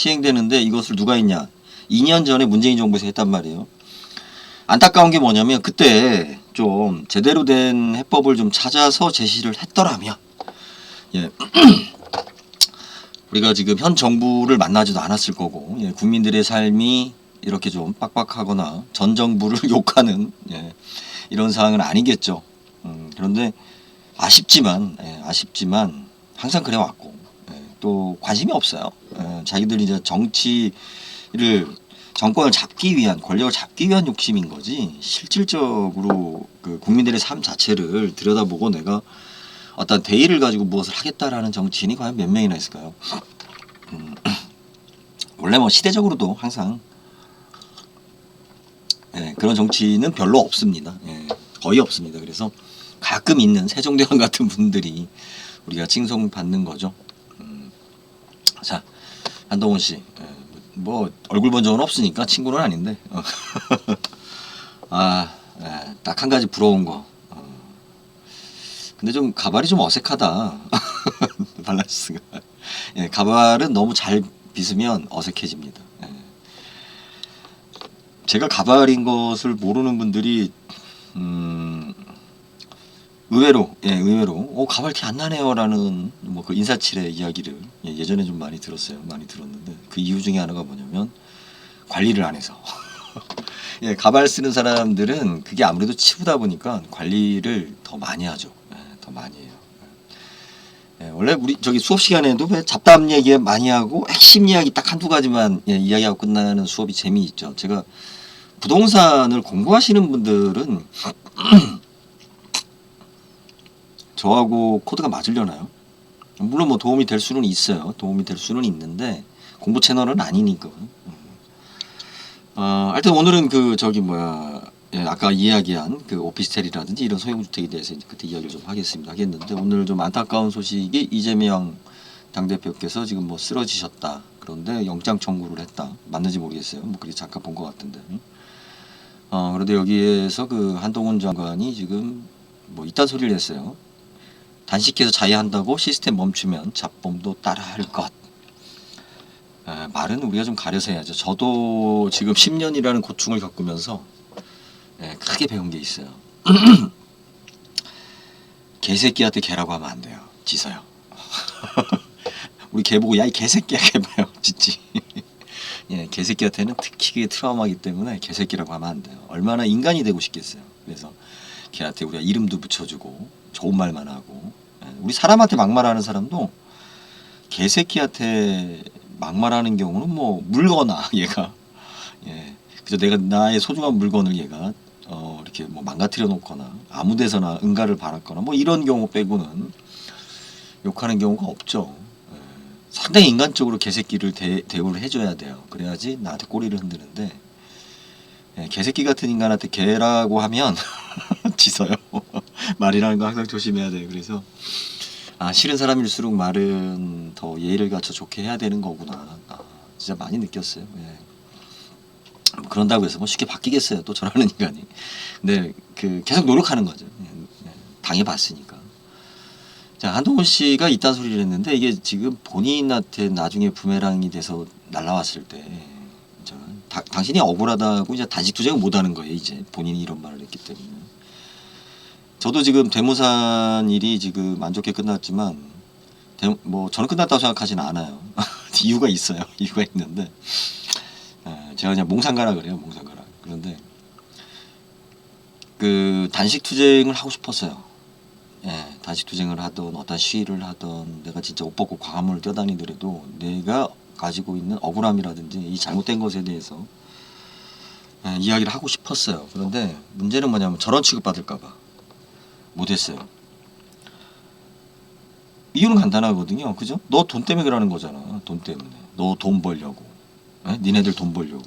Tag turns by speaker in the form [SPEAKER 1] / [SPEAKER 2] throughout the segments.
[SPEAKER 1] 시행되는데 이것을 누가 했냐? 2년 전에 문재인 정부에서 했단 말이에요. 안타까운 게 뭐냐면 그때 좀 제대로 된 해법을 좀 찾아서 제시를 했더라면 예. 우리가 지금 현 정부를 만나지도 않았을 거고 예. 국민들의 삶이 이렇게 좀 빡빡하거나 전 정부를 욕하는 예. 이런 상황은 아니겠죠. 그런데 아쉽지만 항상 그래 왔고 예. 또 관심이 없어요. 예. 자기들이 이제 정권을 잡기 위한 권력을 잡기 위한 욕심인 거지 실질적으로 그 국민들의 삶 자체를 들여다보고 내가 어떤 대의를 가지고 무엇을 하겠다라는 정치인이 과연 몇 명이나 있을까요? 원래 뭐 시대적으로도 항상 예, 그런 정치인은 별로 없습니다. 예, 거의 없습니다. 그래서 가끔 있는 세종대왕 같은 분들이 우리가 칭송받는 거죠. 자, 한동훈 씨, 예, 뭐 얼굴 본 적은 없으니까 친구는 아닌데 딱 한 가지 부러운 거. 근데 좀 가발이 좀 어색하다. 밸런스가. 예, 가발은 너무 잘 빗으면 어색해집니다. 예. 제가 가발인 것을 모르는 분들이 의외로 가발 티 안 나네요라는 뭐 그 인사치레 이야기를 예전에 좀 많이 들었어요. 많이 들었는데 그 이유 중에 하나가 뭐냐면 관리를 안 해서. 예, 가발 쓰는 사람들은 그게 아무래도 치우다 보니까 관리를 더 많이 하죠. 예, 더 많이 해요. 예, 원래 우리 저기 수업 시간에도 왜 잡담 얘기 많이 하고 핵심 이야기 딱 한두 가지만 예, 이야기하고 끝나는 수업이 재미있죠. 제가 부동산을 공부하시는 분들은 저하고 코드가 맞으려나요? 물론 뭐 도움이 될 수는 있어요. 도움이 될 수는 있는데 공부 채널은 아니니까. 하여튼 오늘은 그 저기 예, 아까 이야기한 그 오피스텔이라든지 이런 소형주택에 대해서 이제 그때 이야기를 좀 하겠는데 오늘 좀 안타까운 소식이 이재명 당대표께서 지금 뭐 쓰러지셨다. 그런데 영장 청구를 했다. 맞는지 모르겠어요. 뭐 그게 잠깐 본 것 같은데. 그런데 여기에서 그 한동훈 장관이 지금 뭐 이딴 소리를 했어요. 단식해서 자해한다고 시스템 멈추면 잡범도 따라할 것. 말은 우리가 좀 가려서 해야죠. 저도 지금 10년이라는 고충을 겪으면서 크게 배운 게 있어요. 개새끼한테 개라고 하면 안 돼요. 짖어요. 우리 개 보고 야 이 개새끼야 개봐요. 짖지. 예, 개새끼한테는 특히 그게 트라우마이기 때문에 개새끼라고 하면 안 돼요. 얼마나 인간이 되고 싶겠어요. 그래서 걔한테 우리가 이름도 붙여주고 좋은 말만 하고 우리 사람한테 막말하는 사람도 개새끼한테 막말하는 경우는 뭐 물거나 얘가 그래서 내가 나의 소중한 물건을 얘가 이렇게 뭐 망가뜨려 놓거나 아무데서나 응가를 바랐거나 뭐 이런 경우 빼고는 욕하는 경우가 없죠. 상당히 인간적으로 개새끼를 대우를 해줘야 돼요. 그래야지 나한테 꼬리를 흔드는데 개새끼 같은 인간한테 개라고 하면 짖어요. 말이라는 거 항상 조심해야 돼요. 그래서 싫은 사람일수록 말은 더 예의를 갖춰 좋게 해야 되는 거구나. 진짜 많이 느꼈어요. 예. 그런다고 해서 뭐 쉽게 바뀌겠어요. 또 저라는 인간이. 근데 그 계속 노력하는 거죠. 당해봤으니까. 자, 한동훈 씨가 이딴 소리를 했는데 이게 지금 본인한테 나중에 부메랑이 돼서 날라왔을 때 당신이 억울하다고 이제 단식 투쟁을 못하는 거예요. 이제 본인이 이런 말을 했기 때문에. 저도 지금 대모산 일이 지금 안 좋게 끝났지만 뭐 저는 끝났다고 생각하지는 않아요. 이유가 있어요. 이유가 있는데 제가 그냥 몽상가라 그래요. 몽상가라. 그런데 그 단식 투쟁을 하고 싶었어요. 단식 투쟁을 하던 어떤 시위를 하던 내가 진짜 옷 벗고 광화문을 뛰어다니더라도 내가 가지고 있는 억울함이라든지 이 잘못된 것에 대해서 이야기를 하고 싶었어요. 그런데 문제는 뭐냐면 저런 취급받을까봐 못했어요. 이유는 간단하거든요. 그죠? 너 돈 때문에 그러는 거잖아. 돈 때문에. 너 돈 벌려고. 니네들 돈 벌려고.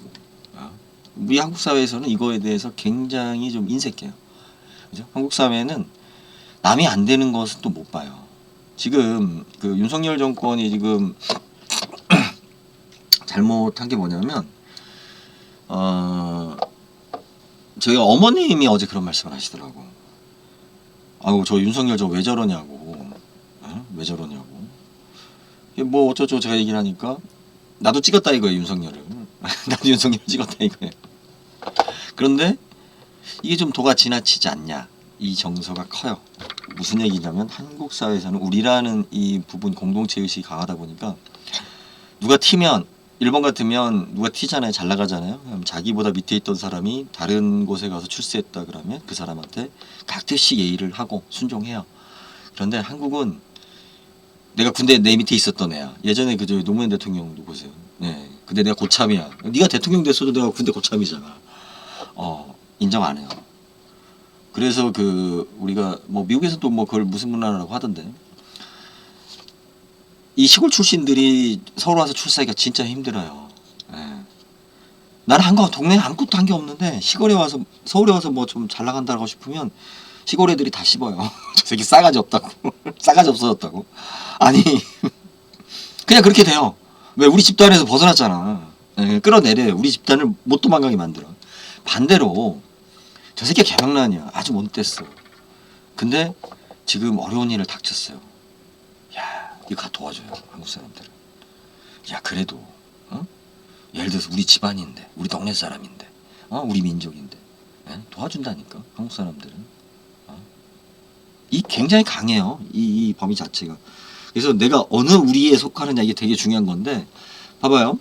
[SPEAKER 1] 우리 한국 사회에서는 이거에 대해서 굉장히 좀 인색해요. 그죠? 한국 사회는 남이 안 되는 것은 또 못 봐요. 지금 그 윤석열 정권이 지금 잘못한 게 뭐냐면 저희 어머님이 어제 그런 말씀을 하시더라고. 아이고 저 윤석열 저 왜 저러냐고. 왜 저러냐고. 뭐 어쩌죠 제가 얘기를 하니까 나도 찍었다 이거예요, 윤석열을. 나도 윤석열 찍었다 이거예요. 그런데 이게 좀 도가 지나치지 않냐, 이 정서가 커요. 무슨 얘기냐면 한국 사회에서는 우리라는 이 부분 공동체 의식이 강하다 보니까 누가 튀면, 일본 같으면 누가 튀잖아요, 잘 나가잖아요. 그럼 자기보다 밑에 있던 사람이 다른 곳에 가서 출세했다 그러면 그 사람한테 각듯이 예의를 하고 순종해요. 그런데 한국은 내가 군대 내 밑에 있었던 애야. 예전에 그 저 노무현 대통령도 보세요. 네. 근데 내가 고참이야. 네가 대통령 됐어도 내가 군대 고참이잖아. 인정 안 해요. 그래서 그 우리가 뭐 미국에서도 뭐 그걸 무슨 문화라고 하던데, 이 시골 출신들이 서울 와서 출세하기가 진짜 힘들어요. 예. 나는 동네에 아무것도 한 게 없는데 시골에 와서, 서울에 와서 뭐 좀 잘 나간다고 싶으면 시골 애들이 다 씹어요. 저 새끼 싸가지 없다고. 싸가지 없어졌다고. 아니 그냥 그렇게 돼요. 왜? 우리 집단에서 벗어났잖아. 예, 끌어내려요. 우리 집단을 못 도망가게 만들어. 반대로 저 새끼가 개망난이야. 아주 못됐어. 근데 지금 어려운 일을 닥쳤어요. 야, 이거 도와줘요, 한국 사람들은. 야, 그래도 예를 들어서 우리 집안인데, 우리 동네 사람인데, 우리 민족인데, 예? 도와준다니까, 한국 사람들은. 이 굉장히 강해요, 이 범위 자체가. 그래서 내가 어느 우리에 속하느냐, 이게 되게 중요한 건데, 봐봐요.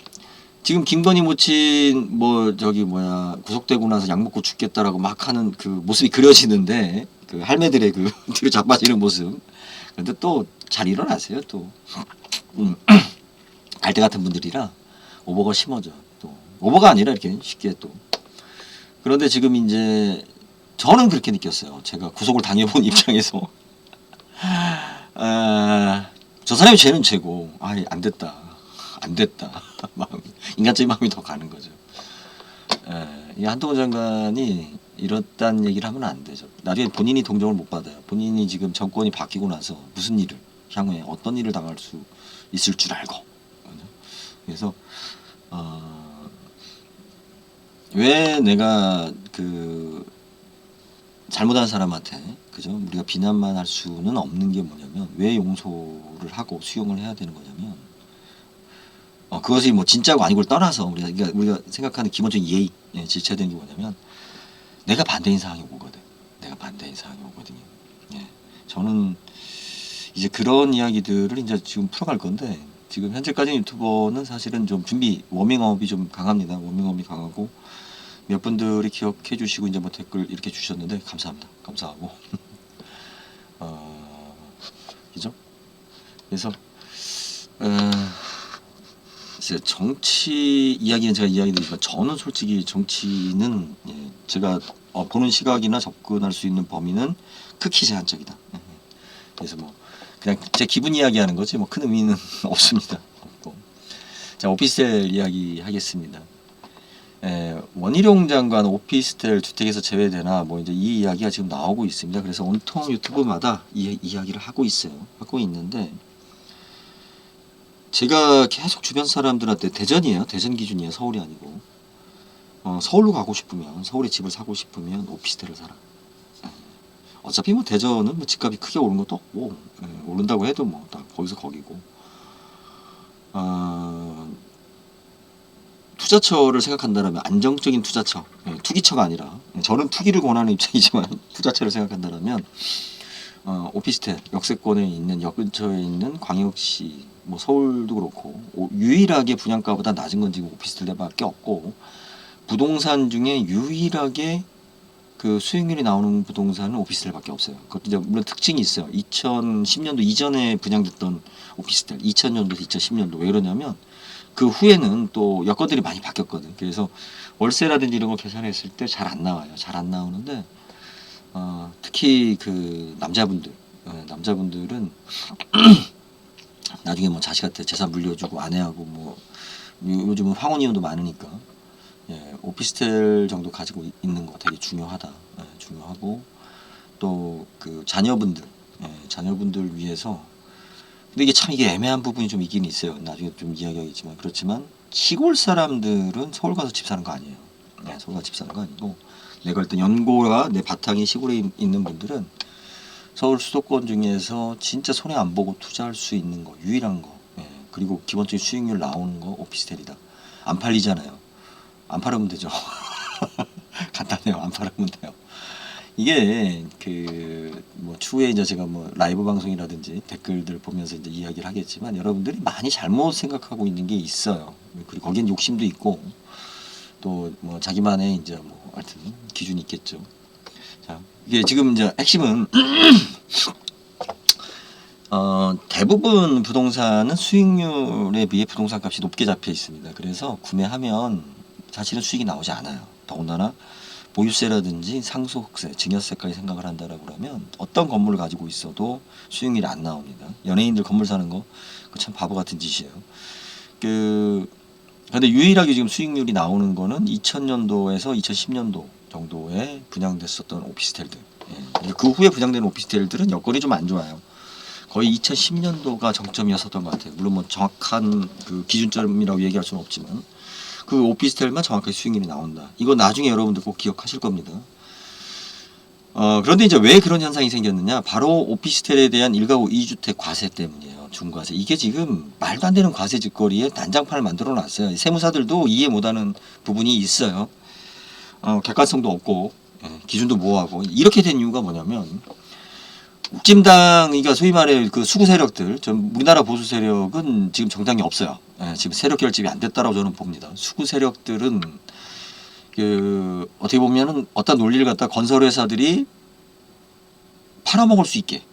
[SPEAKER 1] 지금 김건희 모친 뭐 저기 뭐야 구속되고 나서 약 먹고 죽겠다라고 막 하는 그 모습이 그려지는데, 그 할매들의 그 뒤로 자빠지는 모습. 근데 또 잘 일어나세요, 또. 갈대 같은 분들이라 오버가 심어져. 또 오버가 아니라 이렇게 쉽게 또. 그런데 지금 이제 저는 그렇게 느꼈어요. 제가 구속을 당해본 입장에서 저 사람이 죄는 죄고, 안 됐다, 안 됐다. 인간적인 마음이 더 가는 거죠. 이 한동훈 장관이 이렇단 얘기를 하면 안 되죠. 나중에 본인이 동정을 못 받아요. 본인이 지금 정권이 바뀌고 나서 무슨 일을, 향후에 어떤 일을 당할 수 있을 줄 알고. 그래서 왜 내가 그 잘못한 사람한테, 그죠? 우리가 비난만 할 수는 없는 게 뭐냐면, 왜 용서를 하고 수용을 해야 되는 거냐면, 그것이 뭐 진짜고 아니고를 떠나서 우리가 생각하는 기본적인 예의, 지켜야 되는 게 뭐냐면, 내가 반대인 상황이 오거든. 내가 반대인 상황이 오거든요. 예. 저는 이제 그런 이야기들을 이제 지금 풀어갈 건데, 지금 현재까지 유튜버는 사실은 좀 준비, 워밍업이 좀 강합니다. 워밍업이 강하고, 몇 분들이 기억해 주시고 이제 뭐 댓글 이렇게 주셨는데 감사합니다. 감사하고. 그죠? 그래서 이제 정치 이야기는 제가 이야기 드리지만, 저는 솔직히 정치는, 제가 보는 시각이나 접근할 수 있는 범위는 극히 제한적이다. 그래서 뭐 그냥 제 기분 이야기하는 거지 뭐 큰 의미는 없습니다. 없고. 자, 오피스텔 이야기 하겠습니다. 원희룡 장관 오피스텔 주택에서 제외되나, 뭐 이제 이 이야기가 지금 나오고 있습니다. 그래서 온통 유튜브마다 이 이야기를 하고 있어요. 하고 있는데, 제가 계속 주변 사람들한테, 대전이에요. 대전 기준이에요. 서울이 아니고. 서울로 가고 싶으면, 서울에 집을 사고 싶으면 오피스텔을 사라. 어차피 뭐 대전은 뭐 집값이 크게 오른 것도 없고, 오른다고 해도 뭐 다 거기서 거기고. 투자처를 생각한다면 안정적인 투자처, 투기처가 아니라, 저는 투기를 권하는 입장이지만 투자처를 생각한다면 오피스텔, 역세권에 있는, 역 근처에 있는 광역시, 뭐 서울도 그렇고, 유일하게 분양가보다 낮은 건 지금 오피스텔밖에 없고, 부동산 중에 유일하게 그 수익률이 나오는 부동산은 오피스텔밖에 없어요. 그것도 이제 물론 특징이 있어요. 2010년도 이전에 분양됐던 오피스텔, 2000년도, 2010년도. 왜 그러냐면 그 후에는 또 여건들이 많이 바뀌었거든. 그래서 월세라든지 이런 거 계산했을 때 잘 안 나와요. 잘 안 나오는데, 특히 그 남자분들은 나중에 뭐 자식한테 재산 물려주고 아내하고 뭐 요즘은 황혼 이혼도 많으니까, 오피스텔 정도 가지고 있는 거 되게 중요하다. 중요하고, 또 그 자녀분들 위해서. 근데 이게 참 애매한 부분이 좀 있긴 있어요. 나중에 좀 이야기하겠지만. 그렇지만 시골 사람들은 서울 가서 집 사는 거 아니에요. 서울 가서 집 사는 거 아니고, 내가 일단 연고가 내 바탕이 시골에 있는 분들은 서울 수도권 중에서 진짜 손해 안 보고 투자할 수 있는 거, 유일한 거, 그리고 기본적인 수익률 나오는 거 오피스텔이다. 안 팔리잖아요. 안 팔으면 되죠. 간단해요. 안 팔으면 돼요. 이게 뭐 추후에 이제 제가 뭐 라이브 방송이라든지 댓글들 보면서 이제 이야기를 하겠지만 여러분들이 많이 잘못 생각하고 있는 게 있어요. 그리고 거기엔 욕심도 있고 또 뭐 자기만의 이제 뭐 하여튼 기준이 있겠죠. 자, 이게 지금 이제 핵심은 대부분 부동산은 수익률에 비해 부동산 값이 높게 잡혀 있습니다. 그래서 구매하면 사실은 수익이 나오지 않아요. 더군다나 보유세라든지 상속세, 증여세까지 생각을 한다라고 그러면 어떤 건물을 가지고 있어도 수익률이 안 나옵니다. 연예인들 건물 사는 거 참 바보 같은 짓이에요. 근데 유일하게 지금 수익률이 나오는 거는 2000년도에서 2010년도 정도에 분양됐었던 오피스텔들. 예. 그 후에 분양된 오피스텔들은 여건이 좀 안 좋아요. 거의 2010년도가 정점이었었던 것 같아요. 물론 뭐 정확한 그 기준점이라고 얘기할 수는 없지만 그 오피스텔만 정확하게 수익률이 나온다. 이거 나중에 여러분들 꼭 기억하실 겁니다. 그런데 이제 왜 그런 현상이 생겼느냐? 바로 오피스텔에 대한 1가구 2주택 과세 때문이에요. 중과세. 이게 지금 말도 안 되는 과세 짓거리에 난장판을 만들어 놨어요. 세무사들도 이해 못하는 부분이 있어요. 객관성도 없고 기준도 모호하고 이렇게 된 이유가 뭐냐면 욱짐당, 그러니까 소위 말해 그 수구 세력들, 우리나라 보수 세력은 지금 정당이 없어요. 지금 세력 결집이 안 됐다라고 저는 봅니다. 수구 세력들은 어떻게 보면은 어떤 논리를 갖다 건설회사들이 팔아먹을 수 있게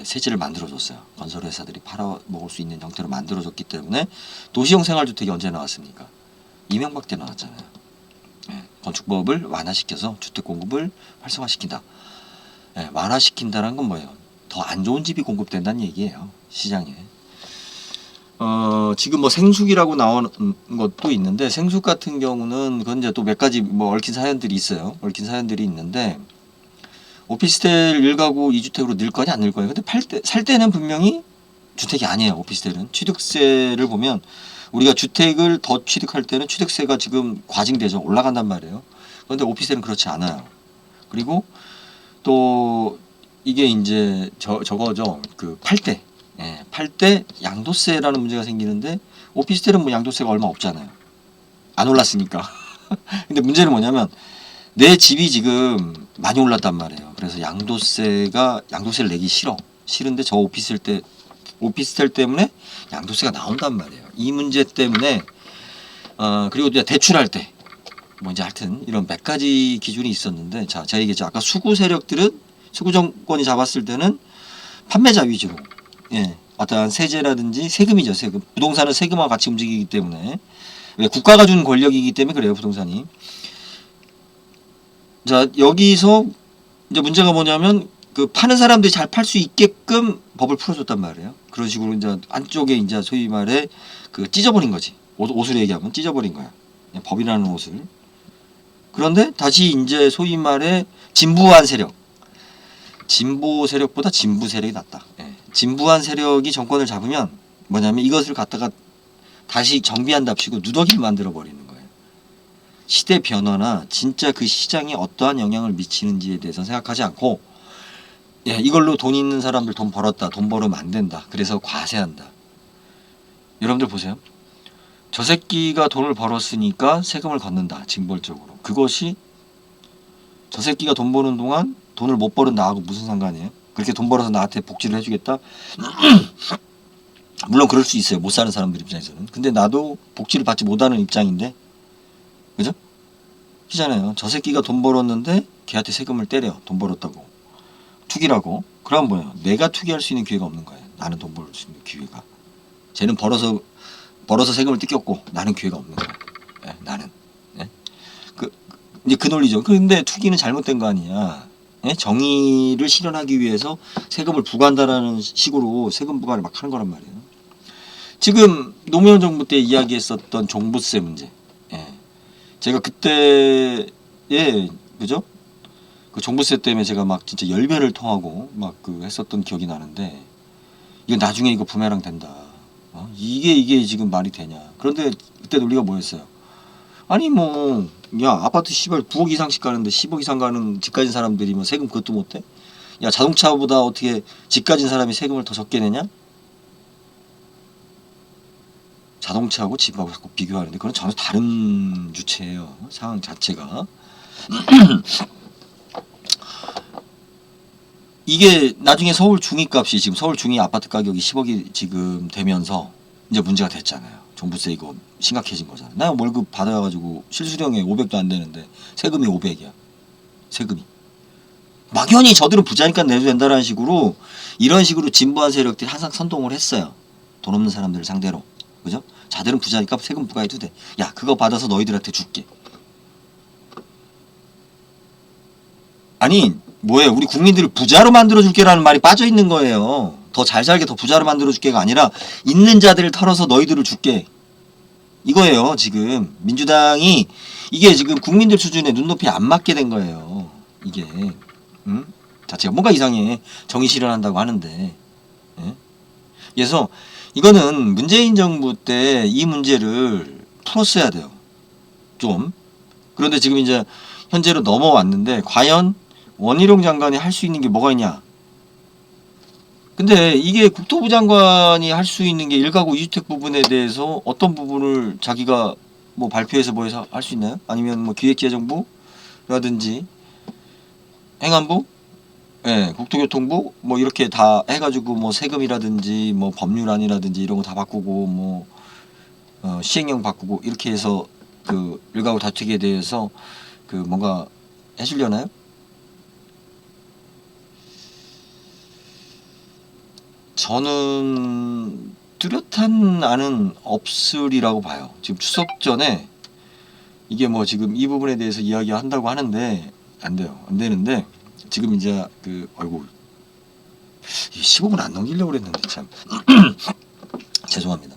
[SPEAKER 1] 세제를 만들어줬어요. 건설회사들이 팔아먹을 수 있는 형태로 만들어줬기 때문에 도시형 생활주택이 언제 나왔습니까? 이명박 때 나왔잖아요. 건축법을 완화시켜서 주택 공급을 활성화시킨다. 완화시킨다는 건 뭐예요? 더 안 좋은 집이 공급된다는 얘기예요. 시장에. 지금 뭐 생숙이라고 나오는 것도 있는데 생숙 같은 경우는 그건 이제 또 몇 가지 뭐 얽힌 사연들이 있어요. 얽힌 사연들이 있는데 오피스텔 1가구 2주택으로 늘 거냐 안 늘 거냐. 근데 살 때는 분명히 주택이 아니에요. 오피스텔은. 취득세를 보면 우리가 주택을 더 취득할 때는 취득세가 지금 과징되죠. 올라간단 말이에요. 그런데 오피스텔은 그렇지 않아요. 그리고 또 이게 이제 저거죠. 팔 때 양도세라는 문제가 생기는데 오피스텔은 뭐 양도세가 얼마 없잖아요. 안 올랐으니까. 근데 문제는 뭐냐면 내 집이 지금 많이 올랐단 말이에요. 그래서 양도세를 내기 싫은데 저 오피스텔 때문에 양도세가 나온단 말이에요. 이 문제 때문에 그리고 이제 대출할 때 뭐 이제 하여튼 이런 몇 가지 기준이 있었는데 제가 얘기했죠. 아까 수구 세력들은 수구 정권이 잡았을 때는 판매자 위주로 어떠한 세제라든지 세금이죠. 세금. 부동산은 세금과 같이 움직이기 때문에 왜 국가가 준 권력이기 때문에 그래요. 부동산이. 자, 여기서 이제 문제가 뭐냐면 파는 사람들이 잘 팔 수 있게끔 법을 풀어줬단 말이에요. 그런 식으로 이제 안쪽에 이제 소위 말해 찢어버린 거지. 옷으로 얘기하면 찢어버린 거야. 법이라는 옷을. 그런데 다시 이제 소위 말해 진부한 세력. 진보 세력보다 진부 세력이 낫다. 진부한 세력이 정권을 잡으면 뭐냐면 이것을 갖다가 다시 정비한답시고 누더기를 만들어 버리는 거예요. 시대 변화나 진짜 그 시장에 어떠한 영향을 미치는지에 대해서 생각하지 않고 이걸로 돈 있는 사람들 돈 벌었다. 돈 벌으면 안 된다. 그래서 과세한다. 여러분들 보세요. 저 새끼가 돈을 벌었으니까 세금을 걷는다. 징벌적으로. 그것이 저 새끼가 돈 버는 동안 돈을 못 벌은 나하고 무슨 상관이에요? 그렇게 돈 벌어서 나한테 복지를 해주겠다? 물론 그럴 수 있어요. 못 사는 사람들 입장에서는. 근데 나도 복지를 받지 못하는 입장인데 그죠? 희잖아요. 저 새끼가 돈 벌었는데 걔한테 세금을 때려. 돈 벌었다고. 투기라고. 그럼 뭐야? 내가 투기할 수 있는 기회가 없는 거예요. 나는 돈 벌 수 있는 기회가. 쟤는 벌어서 세금을 뜯겼고 나는 기회가 없는 거야. 나는. 이제 그 논리죠. 근데 투기는 잘못된 거 아니냐. 정의를 실현하기 위해서 세금을 부과한다라는 식으로 세금 부과를 막 하는 거란 말이에요. 지금 노무현 정부 때 이야기했었던 종부세 문제. 제가 그때에 그죠? 그 종부세 때문에 제가 막 진짜 열변을 토하고 막 했었던 기억이 나는데 이거 나중에 이거 부메랑 된다. 이게 지금 말이 되냐. 그런데 그때 논리가 뭐였어요? 아니 뭐 야 아파트 9억 이상씩 가는데 10억 이상 가는 집 가진 사람들이 뭐 세금 그것도 못해? 야 자동차보다 어떻게 집 가진 사람이 세금을 더 적게 내냐? 자동차하고 집하고 자꾸 비교하는데 그건 전혀 다른 주체예요. 상황 자체가. 이게 나중에 서울 중위값이 지금 서울 중위 아파트 가격이 10억이 지금 되면서 이제 문제가 됐잖아요. 종부세 이거 심각해진 거잖아요. 나 월급 받아가지고 실수령에 500도 안 되는데 세금이 500이야. 세금이. 막연히 저들은 부자니까 내도 된다라는 식으로 이런 식으로 진보한 세력들이 항상 선동을 했어요. 돈 없는 사람들을 상대로. 그죠? 자들은 부자니까 세금 부과해도 돼. 야, 그거 받아서 너희들한테 줄게. 아니, 뭐예요? 우리 국민들을 부자로 만들어줄게라는 말이 빠져있는 거예요. 더 잘 살게 더 부자로 만들어줄게가 아니라 있는 자들을 털어서 너희들을 줄게. 이거예요. 지금 민주당이 이게 지금 국민들 수준에 눈높이 안 맞게 된 거예요. 이게. 응? 자체가 뭔가 이상해. 정의 실현한다고 하는데. 예? 그래서 이거는 문재인 정부 때 이 문제를 풀었어야 돼요. 좀. 그런데 지금 이제 현재로 넘어왔는데 과연 원희룡 장관이 할 수 있는 게 뭐가 있냐? 근데 이게 국토부 장관이 할 수 있는 게 1가구 2주택 부분에 대해서 어떤 부분을 자기가 뭐 발표해서 뭐 해서 할 수 있나요? 아니면 뭐 기획재정부라든지 행안부? 예, 국토교통부? 뭐 이렇게 다 해가지고 뭐 세금이라든지 뭐 법률안이라든지 이런 거 다 바꾸고 뭐 시행령 바꾸고 이렇게 해서 그 1가구 다투기에 대해서 그 뭔가 해주려나요? 저는 뚜렷한 안은 없으리라고 봐요. 지금 추석 전에 이게 뭐 지금 이 부분에 대해서 이야기한다고 하는데 안 돼요. 안 되는데 지금 이제 그 아이고 15분 안 넘기려고 그랬는데 참 죄송합니다.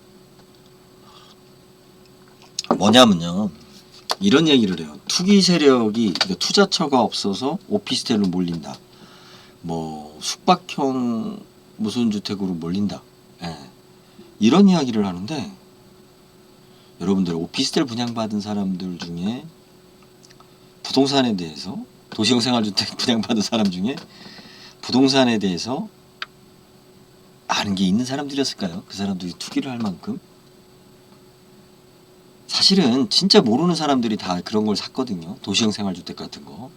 [SPEAKER 1] 뭐냐면요. 이런 얘기를 해요. 투기 세력이 그러니까 투자처가 없어서 오피스텔로 몰린다. 뭐 숙박형 무슨 주택으로 몰린다. 예. 이런 이야기를 하는데 여러분들 오피스텔 분양받은 사람들 중에 부동산에 대해서 도시형 생활주택 분양받은 사람 중에 부동산에 대해서 아는 게 있는 사람들이었을까요? 그 사람들이 투기를 할 만큼? 사실은 진짜 모르는 사람들이 다 그런 걸 샀거든요. 도시형 생활주택 같은 거.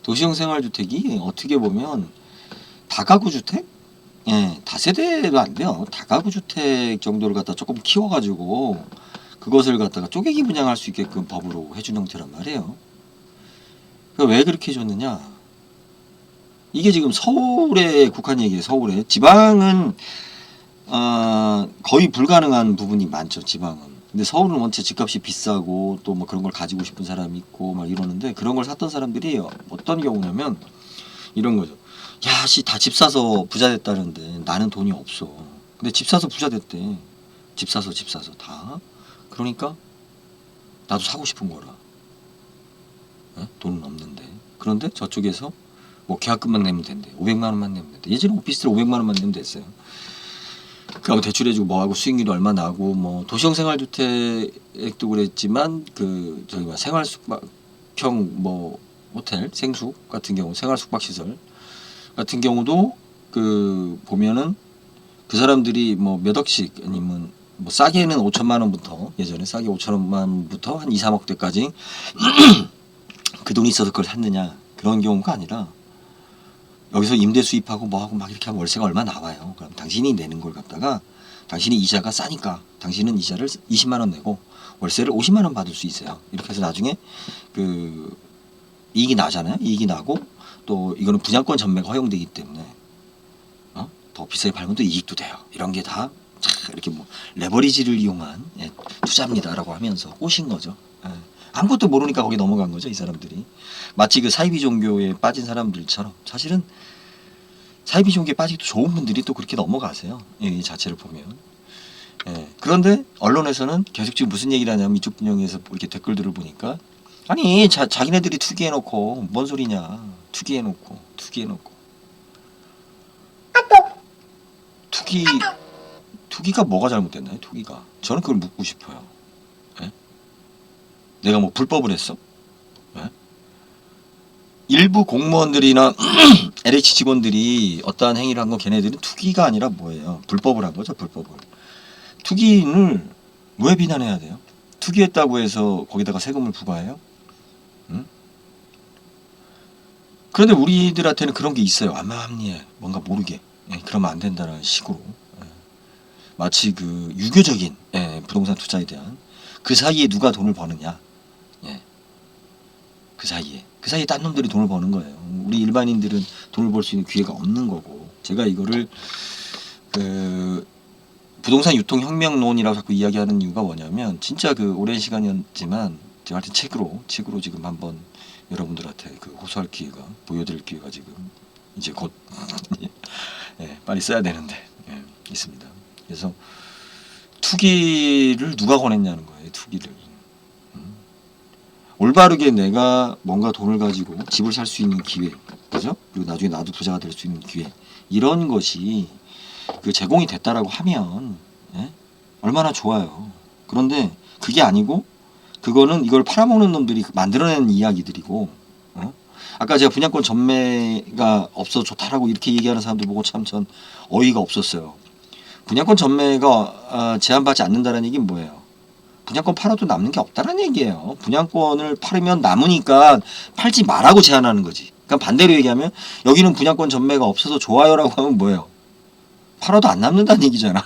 [SPEAKER 1] 도시형 생활주택이 어떻게 보면 다가구 주택? 예, 다세대도 안 돼요. 다가구 주택 정도를 갖다 조금 키워가지고 그것을 갖다가 쪼개기 분양할 수 있게끔 법으로 해준 형태란 말이에요. 왜 그렇게 해줬느냐? 이게 지금 서울에 국한 얘기예요. 서울에 지방은 거의 불가능한 부분이 많죠. 지방은. 근데 서울은 원체 집값이 비싸고 또 뭐 그런 걸 가지고 싶은 사람이 있고 막 이러는데 그런 걸 샀던 사람들이 어떤 경우냐면 이런 거죠. 야, 씨, 다 집 사서 부자 됐다는데 나는 돈이 없어. 근데 집 사서 부자 됐대. 집 사서 다. 그러니까 나도 사고 싶은 거라. 에? 돈은 없는데. 그런데 저쪽에서 뭐 계약금만 내면 된대. 500만 원만 내면 된대. 예전에 오피스텔 500만 원만 내면 됐어요. 그하고 대출해주고 뭐하고 수익률이 얼마 나고 뭐 도시형 생활주택도 그랬지만 그 저기 뭐 생활숙박형 뭐 호텔 생숙 같은 경우 생활숙박시설 같은 경우도 그 보면은 그 사람들이 뭐 몇 억씩 아니면 뭐 싸게는 5천만 원부터 예전에 싸게 5천만 원부터 한 2, 3억대까지 그 돈이 있어서 그걸 샀느냐 그런 경우가 아니라 여기서 임대 수입하고 뭐하고 막 이렇게 하면 월세가 얼마 나와요. 그럼 당신이 내는 걸 갖다가 당신이 이자가 싸니까 당신은 이자를 20만 원 내고 월세를 50만 원 받을 수 있어요. 이렇게 해서 나중에 그 이익이 나잖아요. 이익이 나고 또 이거는 분양권 전매가 허용되기 때문에 더 비싸게 팔면 또 이익도 돼요. 이런 게 다 이렇게 뭐 레버리지를 이용한 투자입니다라고 하면서 꼬신 거죠. 아무것도 모르니까 거기 넘어간 거죠. 이 사람들이 마치 그 사이비 종교에 빠진 사람들처럼 사실은 사이비 종교에 빠지기도 좋은 분들이 또 그렇게 넘어가세요. 이 자체를 보면. 그런데 언론에서는 계속 지금 무슨 얘기를 하냐면 이쪽 분야에서 이렇게 댓글들을 보니까 아니 자기네들이 투기해놓고 뭔 소리냐 투기해놓고 투기가 뭐가 잘못됐나요? 투기가 저는 그걸 묻고 싶어요. 내가 뭐 불법을 했어? 일부 공무원들이나 LH 직원들이 어떠한 행위를 한 건 걔네들은 투기가 아니라 뭐예요? 불법을 한 거죠. 불법을. 투기를 왜 비난해야 돼요? 투기했다고 해서 거기다가 세금을 부과해요? 응? 그런데 우리들한테는 그런 게 있어요. 암암리에 뭔가 모르게. 예, 그러면 안 된다는 식으로. 예. 마치 그 유교적인 예, 부동산 투자에 대한 그 사이에 누가 돈을 버느냐. 예. 그 사이에 딴 놈들이 돈을 버는 거예요. 우리 일반인들은 돈을 벌 수 있는 기회가 없는 거고. 제가 이거를 그 부동산 유통 혁명론이라고 자꾸 이야기하는 이유가 뭐냐면 진짜 그 오랜 시간이었지만 제가 하여튼 책으로 지금 한번 여러분들한테 그 호소할 기회가 보여드릴 기회가 지금 이제 곧 예, 빨리 써야 되는데 예, 있습니다. 그래서 투기를 누가 권했냐는 거예요. 투기를 올바르게 내가 뭔가 돈을 가지고 집을 살 수 있는 기회, 그죠? 그리고 나중에 나도 부자가 될 수 있는 기회 이런 것이 그 제공이 됐다라고 하면 예? 얼마나 좋아요. 그런데 그게 아니고 그거는 이걸 팔아먹는 놈들이 만들어낸 이야기들이고 어? 아까 제가 분양권 전매가 없어 좋다라고 이렇게 얘기하는 사람들 보고 참 전 어이가 없었어요. 분양권 전매가 제한받지 않는다는 얘기는 뭐예요? 분양권 팔아도 남는 게 없다는 얘기예요. 분양권을 팔으면 남으니까 팔지 말라고 제한하는 거지. 그러니까 반대로 얘기하면 여기는 분양권 전매가 없어서 좋아요라고 하면 뭐예요? 팔아도 안 남는다는 얘기잖아.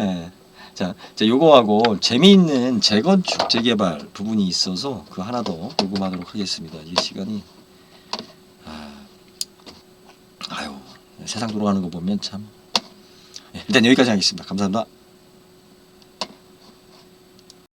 [SPEAKER 1] 예. 자, 요거하고 재미있는 재건축 재개발 부분이 있어서 그 하나 더 녹음하도록 하겠습니다. 이 시간이 아유 세상 돌아가는 거 보면 참. 예, 일단 여기까지 하겠습니다. 감사합니다.